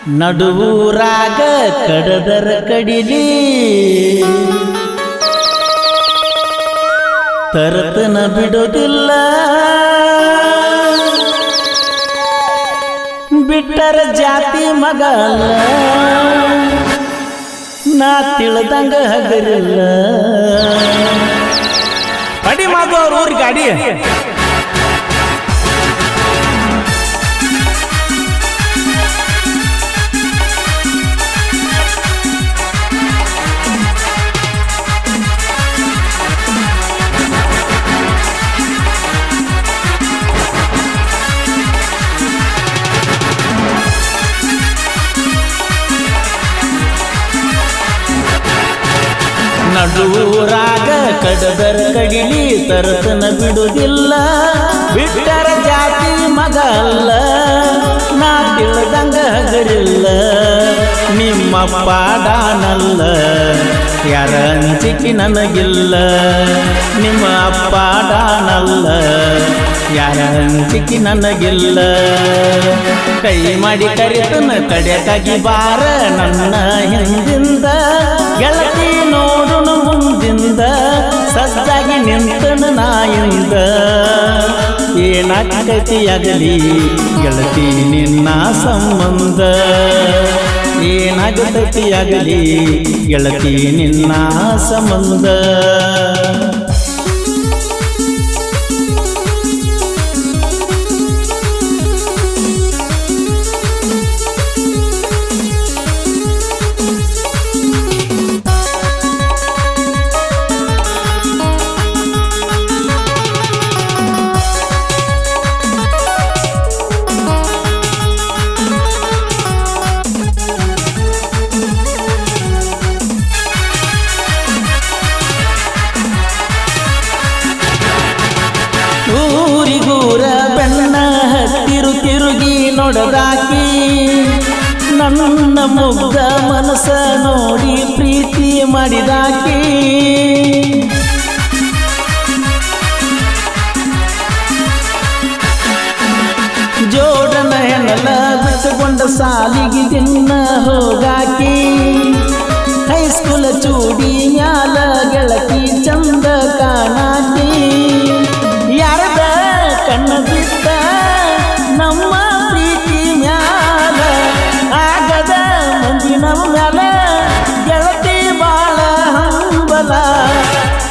ನಡುವೂರಾಗ ಕಡದರ ಕಡಿಲಿ ತರತನ ಬಿಡೋದಿಲ್ಲ ಬಿಟ್ಟರ ಜಾತಿ ಮಗಲ್ಲ ನಾ ತಿಳಿದಂಗ ಹಗರಿಲ್ಲ ಅಡಿ ಮಾತು ಅವ್ರ ಊರ್ ಗಾಡಿ ನಡುವೂರಾಗ ಕಡದರ ಕಡಿಲಿ ತರತನ ಬಿಡುವುದಿಲ್ಲ ಬಿಟ್ಟರ ಜಾತಿ ಮಗ ಅಲ್ಲ ನಾ ತಿಳಿದಂಗ ಹಗರಿಲ್ಲ ನಿಮ್ಮ ಪಾಡಾನಲ್ಲ ಯಾರ ಅಂಜಿಕೆ ನನಗಿಲ್ಲ ನಿಮ್ಮ ಪಾಡಾನಲ್ಲ ಯಾರ ಅಂಜಿಕೆ ನನಗಿಲ್ಲ ಕೈ ಮಾಡಿ ಕರಿತನ ತಡೆಯಕ್ಕಾಗಿ ಬಾರ ನನ್ನ ಹಿಂದಿಂದ ಗೆಳತಿ ನೋಡುನು ಮುಂದಿಂದ ಸಜ್ಜಾಗಿ ನಿಂತನು ನಾಯಿಂದ ಏನಾಗತಿಯಾಗಲಿ ಗೆಳತಿ ನಿನ್ನ ಸಂಬಂಧ ಏನಾಗತಿಯಾಗಲಿ ಗೆಳತಿ ನಿನ್ನ ಸಂಬಂಧ ಊರಿಗೂರ ಬೆನ್ನ ಹತ್ತಿರು ತಿರುಗಿ ನೋಡದಾಕಿ ನನ್ನ ಮುಗ್ಧ ಮನಸ್ಸ ನೋಡಿ ಪ್ರೀತಿ ಮಾಡಿದಾಕಿ ಜೋಡನ ಹೆಣಲ ಬಿಟ್ಟುಕೊಂಡ ಸಾಲಿಗೆ ದಿನ ಹೋಗಾಕಿ ಹೈಸ್ಕೂಲ್ ಚೂಡಿ ಮ್ಯಾಲ ಗೆಳತಿ ಚಂದ ಕಾಣಾಕಿ ಯಾರದ ಕಣ್ಣ ಬಿಟ್ಟ ನಮ್ಮ ಪ್ರೀತಿ ಮ್ಯಾಲ ಆಗದ ಮುಂದಿನ ಮ್ಯಾಲ ಗೆಳತಿ ಬಾಳ ಹಂಬಲ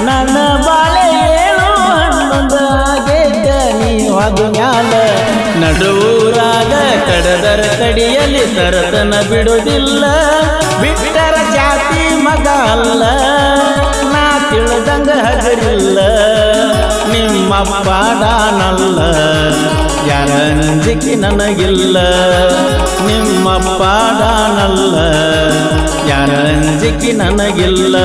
ನನ್ನ ಬಾಳೆ ಏಳು ಹನ್ನೊಂದು ಆಗೇತ ನೀವಾದ ಮ್ಯಾಲ ನಡುವೂರಾಗ ಕಡದರ ಕಡಿಯಲ್ಲಿ ತರತನ ಬಿಡುವುದಿಲ್ಲ ಬಿಟ್ಟರ ಜಾತಿ ಮಗ ಅಲ್ಲ ನಾ ತಿಳಿದಂಗ ಹಗರಿಲ್ಲ ನಿಮ್ಮ ಪಾಡಾನಲ್ಲ ಯಾರ ಅಂಜಿಕೆ ನನಗಿಲ್ಲ ನಿಮ್ಮ ಪಾಡಾನಲ್ಲ ಯಾರ ಅಂಜಿಕೆ ನನಗಿಲ್ಲ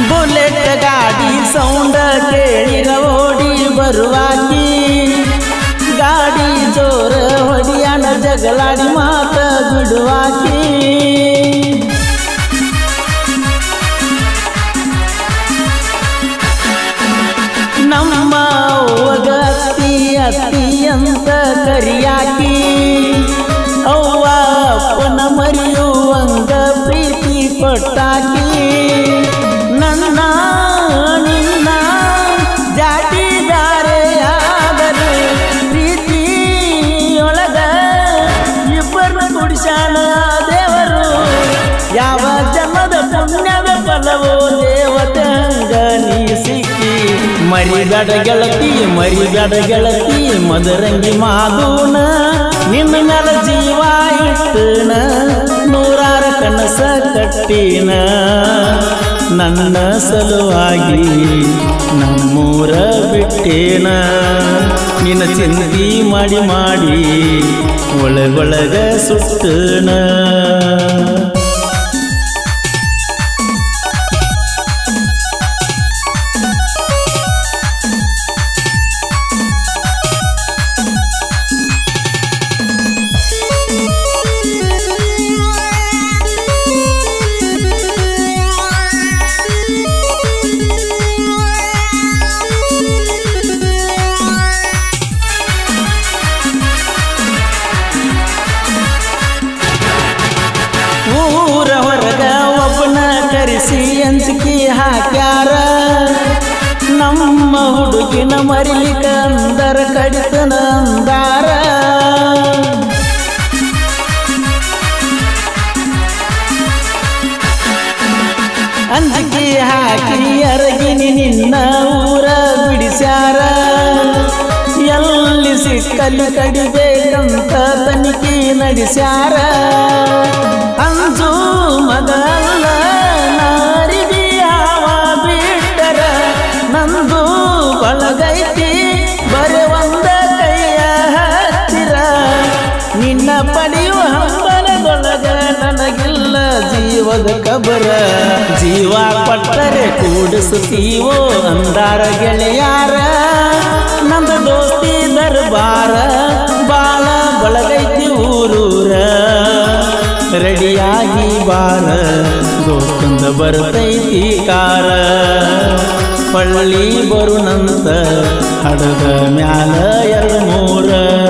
ಬುಲೆಟ್ ಗಾಡಿ ಸೌಂಡ ಕೇಳಿರ ಓಡಿ ಬರುವಾಕಿ ಗಾಡಿ ಜೋರ ಹೊಡಿಯಾನ ಜಗಳಾಡಿ ಮಾತ ಬಿಡುವಾಕಿ ನಮ್ಮ ಅವ್ವಗ ಅತ್ತಿ ಅತ್ತಿ ಅಂತ ಕರಿಯಾಕಿ ಅವ್ವ ಅಪ್ಪನ ಮರೆಯುವಂಗ ಪ್ರೀತಿ ಕೊಟ್ಟಾಕಿ ನನ್ನ ನಿನ್ನ ಜಾತಿ ಬ್ಯಾರೆಯಾಗಲು ಪ್ರೀತಿಯೊಳಗ ಇಬ್ಬರನ್ನ ಕುಡಿಸ್ಯಾನ ದೇವರು ಯಾವ ಜನ್ಮದ ಪುಣ್ಯದ ಫಲವೋ ದೇವತೆ ಹಂಗ ನೀ ಸಿಕ್ಕಿ ಮರಿಗಡ ಗೆಳತಿ ಮದರಂಗಿ ಮಾದೂನ ನಿನ್ನ ಮ್ಯಾಲ ಜೀವ ಇಟ್ಟನ ನೂರಾರ ಕನಸ ಕಟ್ಟಿನ ನನ್ನ ಸಲುವಾಗಿ ನಮ್ಮೂರ ಬಿಟ್ಟೇನ ನಿನ್ನ ಚಿಂತಿ ಮಾಡಿ ಮಾಡಿ ಒಳಗೊಳಗ ಸುಟ್ಟಣ ಊರ ಹೊರಗ ಒಬ್ಬನ ಕರೆಸಿ ಅಂಜಿಕೆ ಹಾಕ್ಯಾರ ನಮ್ಮ ಹುಡುಗಿನ ಮರಿಲಿಕ ಅಂದರ ಕಡಿತನ ಅಂದಾರ ಅಂಜಿಕೆ ಹಾಕಿ ಅರಗಿನಿ ನಿನ್ನ ಊರ ಬಿಡಿಸ್ಯಾರ ಎಲ್ಲಿ ಸಿಕ್ಕಲ್ಲಿ ಕಡಿಬೇಕಂತ ತನಿಖೆ ನಡೆಸ್ಯಾರ ಅಂಜು ಮಗಲ್ಲ ನಾರಿಗಿ ಯಾವ ಬಿಟ್ಟರ ನಂದು ಬಳಗೈತಿ ಬರೆ ಒಂದ ಕೈಯ ಹತ್ತಿರ ನಿನ್ನ ಪಡೆಯುವ ಹಂಬಲದೊಳಗ ನನಗಿಲ್ಲ ಜೀವದ ಕಬರ ಜೀವ ಕೊಟ್ಟರೆ ಕೂಡಿಸುತ್ತೀವೋ ಅಂದಾರ ಗೆಳೆಯಾರ ನಂದ ದೋಸ್ತಿ ದರ್ಬಾರ ಬಾಳ ಬಳಗೈತಿ ಊರೂರ ರೆಡಿಯಾಗಿ ಬಾರ ದೋಸ್ತಂದ ಬರ್ತೈತಿ ಕಾರ ಪಳ್ಳಿ ಬರುನಂತ ಹಡದ ಮ್ಯಾಲ 2-3